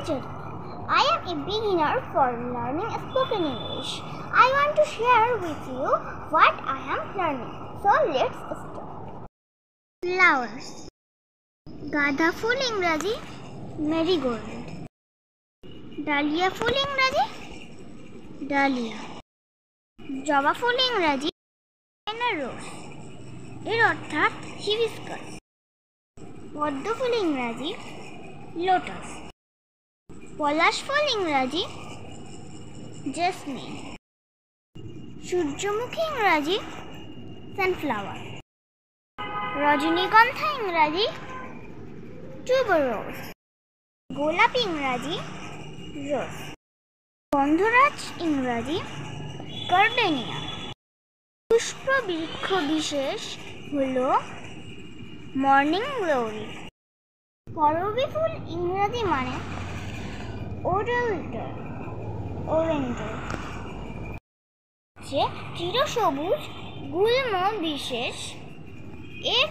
Anjali. I am a beginner for learning spoken English. I want to share with you what I am learning. So let's start. Flowers. গাঁদা ফুল ইংরাজি marigold, dahlia ফুল ইংরাজি dahlia, জবা ফুল ইংরাজি রোজ, এর অর্থাৎ hibiscus. পদ্ম ফুল ইংরাজি লোটাস, পলাশ ফুল ইংরাজি জেসমিন, সূর্যমুখী ইংরাজি সানফ্লাওয়ার, রজনীগন্ধা ইংরাজি টিউবারোজ, গোলাপ ইংরাজি রোজ, গন্ধরাজ ইংরাজি গার্ডেনিয়া। পুষ্পবৃক্ষ বিশেষ হল মর্নিং গ্লোরি। করবী ফুল ইংরাজি মানে ওরেন্ডার, যে চিরসবুজ গুল্ম বিশেষ, এর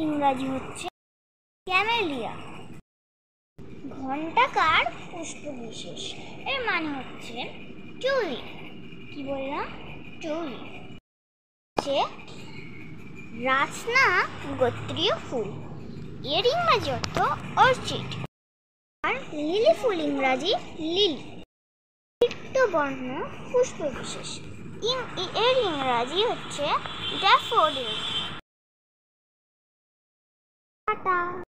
ইংরাজি হচ্ছে ক্যামেলিয়া। ঘণ্টাকার পুষ্প বিশেষ, এর মানে হচ্ছে টিউলিপ। কি বললাম? টিউলিপ। যে রাজনা গোত্রীয় ফুল, এর ইংরাজি অর্থ অর্চিড। আর লিলি ফুল ইংরাজি লিলি। বর্ণ পুষ্প বিশেষ, এর ইংরাজি হচ্ছে ড্যাফোডিল। টাটা।